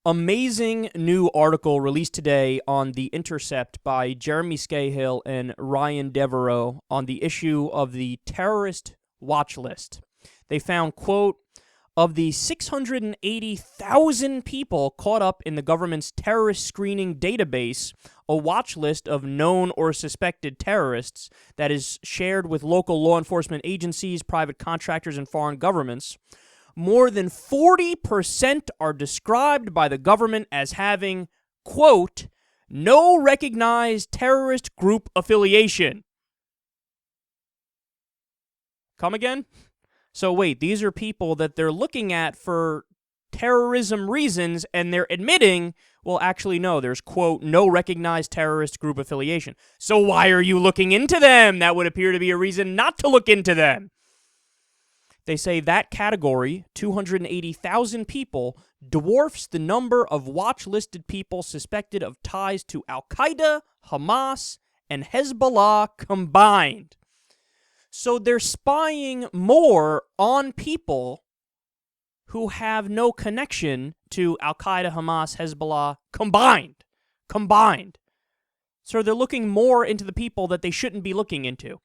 Amazing new article released today on the Intercept by Jeremy Scahill and Ryan Devereaux on the issue of the terrorist watch list. They found, quote, of the 680,000 people caught up in the government's terrorist screening database, a watch list of known or suspected terrorists that is shared with local law enforcement agencies, private contractors, and foreign governments, more than 40% are described by the government as having, quote, no recognized terrorist group affiliation. Come again? So wait, these are people that they're looking at for terrorism reasons, and they're admitting, well, actually, no, there's, quote, no recognized terrorist group affiliation. So why are you looking into them? That would appear to be a reason not to look into them. They say that category, 280,000 people, dwarfs the number of watch-listed people suspected of ties to al-qaeda, Hamas, and Hezbollah combined. So they're spying more on people who have no connection to al-qaeda, Hamas, Hezbollah combined. So they're looking more into the people that they shouldn't be looking into.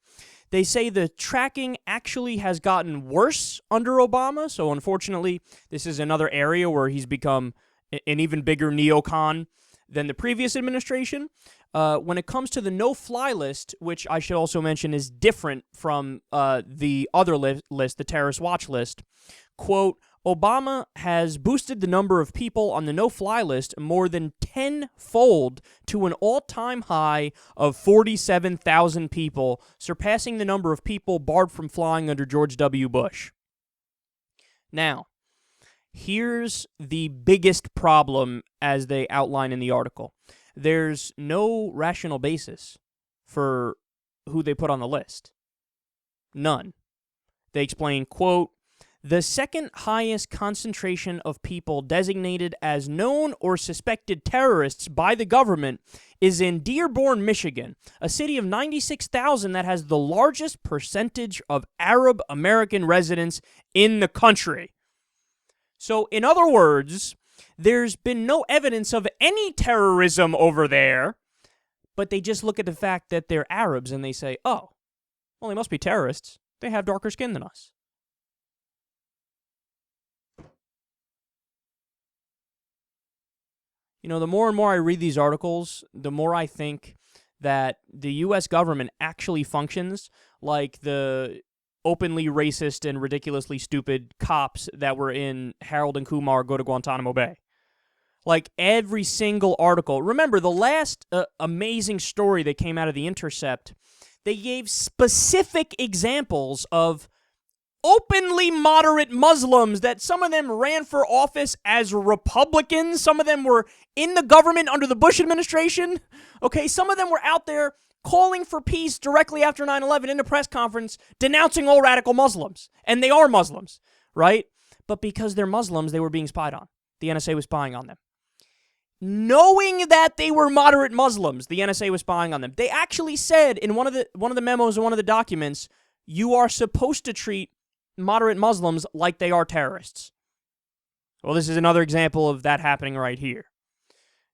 They say the tracking actually has gotten worse under Obama, so unfortunately, this is another area where he's become an even bigger neocon than the previous administration. When it comes to the no-fly list, which I should also mention is different from the other list, the terrorist watch list, quote, Obama has boosted the number of people on the no-fly list more than tenfold to an all-time high of 47,000 people, surpassing the number of people barred from flying under George W. Bush. Now, here's the biggest problem as they outline in the article. There's no rational basis for who they put on the list. None. They explain, quote, the second highest concentration of people designated as known or suspected terrorists by the government is in Dearborn, Michigan, a city of 96,000 that has the largest percentage of Arab American residents in the country. So, in other words, there's been no evidence of any terrorism over there, but they just look at the fact that they're Arabs and they say, oh, well, they must be terrorists. They have darker skin than us. You know, the more and more I read these articles, the more I think that the U.S. government actually functions like the openly racist and ridiculously stupid cops that were in Harold and Kumar Go to Guantanamo Bay. Like every single article. Remember, the last amazing story that came out of the Intercept, they gave specific examples of openly moderate Muslims that some of them ran for office as Republicans. Some of them were in the government under the Bush administration. Okay, some of them were out there calling for peace directly after 9/11 in a press conference, denouncing all radical Muslims. And they are Muslims, right? But because they're Muslims, they were being spied on. The NSA was spying on them. Knowing that they were moderate Muslims, the NSA was spying on them. They actually said in one of the memos and one of the documents, you are supposed to treat moderate Muslims like they are terrorists. Well, this is another example of that happening right here.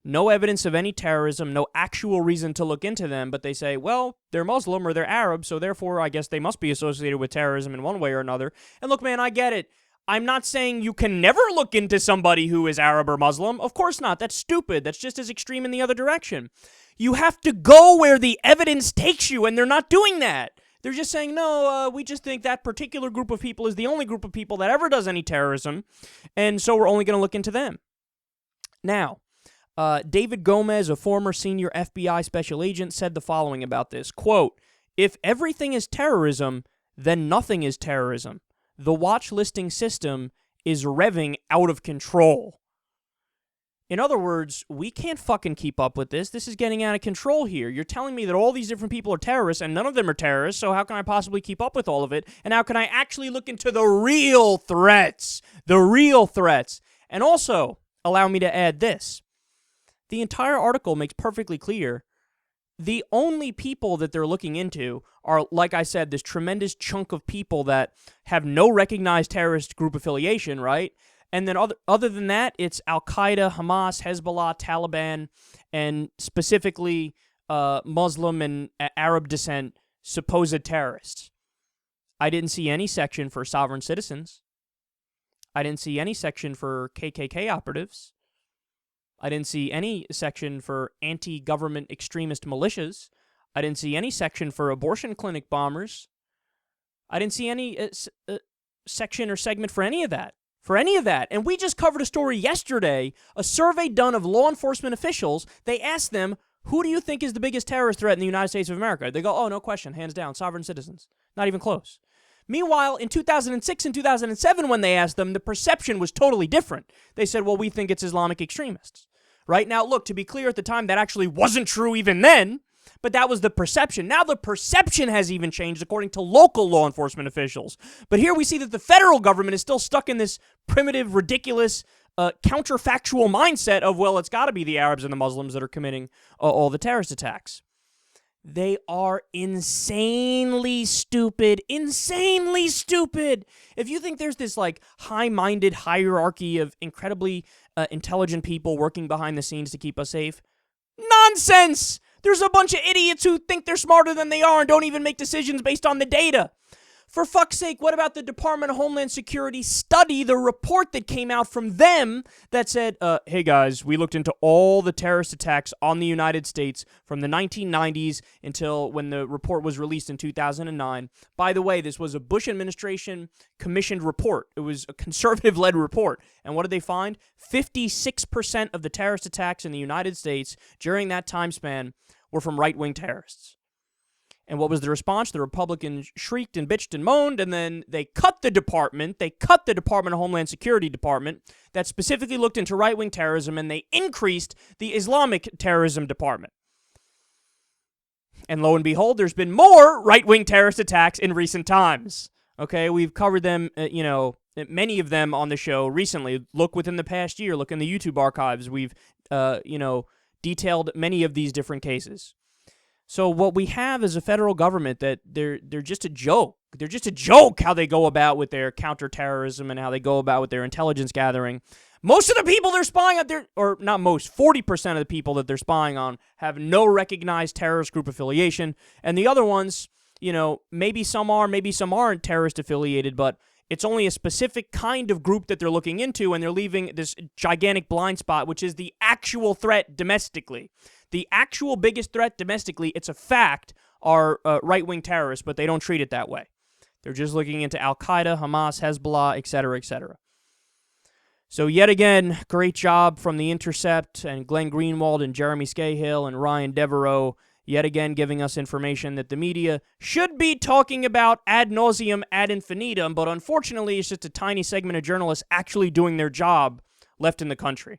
No evidence of any terrorism, no actual reason to look into them, but they say, well, they're Muslim or they're Arab, so therefore I guess they must be associated with terrorism in one way or another. And look, man, I get it. I'm not saying you can never look into somebody who is Arab or Muslim. Of course not. That's stupid. That's just as extreme in the other direction. You have to go where the evidence takes you, and they're not doing that. They're just saying, no, we just think that particular group of people is the only group of people that ever does any terrorism, and so we're only going to look into them. Now, David Gomez, a former senior FBI special agent, said the following about this, quote, if everything is terrorism, then nothing is terrorism. The watch listing system is revving out of control. In other words, we can't fucking keep up with this. This is getting out of control here. You're telling me that all these different people are terrorists and none of them are terrorists, so how can I possibly keep up with all of it? And how can I actually look into the real threats? The real threats. And also, allow me to add this. The entire article makes perfectly clear the only people that they're looking into are, like I said, this tremendous chunk of people that have no recognized terrorist group affiliation, right? And then other than that, it's al-Qaeda, Hamas, Hezbollah, Taliban, and specifically Muslim and Arab descent supposed terrorists. I didn't see any section for sovereign citizens. I didn't see any section for KKK operatives. I didn't see any section for anti-government extremist militias. I didn't see any section for abortion clinic bombers. I didn't see any section or segment for any of that. And we just covered a story yesterday, a survey done of law enforcement officials. They asked them, who do you think is the biggest terrorist threat in the United States of America? They go, oh, no question, hands down, sovereign citizens. Not even close. Meanwhile, in 2006 and 2007, when they asked them, the perception was totally different. They said, well, we think it's Islamic extremists. Right? Now, look, to be clear, at the time, that actually wasn't true even then, but that was the perception. Now the perception has even changed according to local law enforcement officials. But here we see that the federal government is still stuck in this primitive, ridiculous, counterfactual mindset of, well, it's got to be the Arabs and the Muslims that are committing all the terrorist attacks. They are insanely stupid. Insanely stupid. If you think there's this like high-minded hierarchy of incredibly intelligent people working behind the scenes to keep us safe, nonsense! There's a bunch of idiots who think they're smarter than they are and don't even make decisions based on the data. For fuck's sake, what about the Department of Homeland Security study, the report that came out from them that said, hey guys, we looked into all the terrorist attacks on the United States from the 1990s until when the report was released in 2009. By the way, this was a Bush administration commissioned report. It was a conservative-led report. And what did they find? 56% of the terrorist attacks in the United States during that time span were from right-wing terrorists. And what was the response? The Republicans shrieked and bitched and moaned, and then they cut the department. They cut the Department of Homeland Security department that specifically looked into right-wing terrorism, and they increased the Islamic terrorism department. And lo and behold, there's been more right-wing terrorist attacks in recent times. Okay, we've covered them, many of them on the show recently. Look within the past year. Look in the YouTube archives. We've, detailed many of these different cases. So what we have is a federal government that they're just a joke. They're just a joke how they go about with their counterterrorism and how they go about with their intelligence gathering. Most of the people they're spying on, or not most, 40% of the people that they're spying on have no recognized terrorist group affiliation. And the other ones, maybe some are, maybe some aren't terrorist affiliated, but it's only a specific kind of group that they're looking into, and they're leaving this gigantic blind spot, which is the actual threat domestically. The actual biggest threat domestically, it's a fact, are right-wing terrorists, but they don't treat it that way. They're just looking into al-Qaeda, Hamas, Hezbollah, etc., etc. So yet again, great job from the Intercept and Glenn Greenwald and Jeremy Scahill and Ryan Devereaux, yet again giving us information that the media should be talking about ad nauseum, ad infinitum, but unfortunately it's just a tiny segment of journalists actually doing their job left in the country.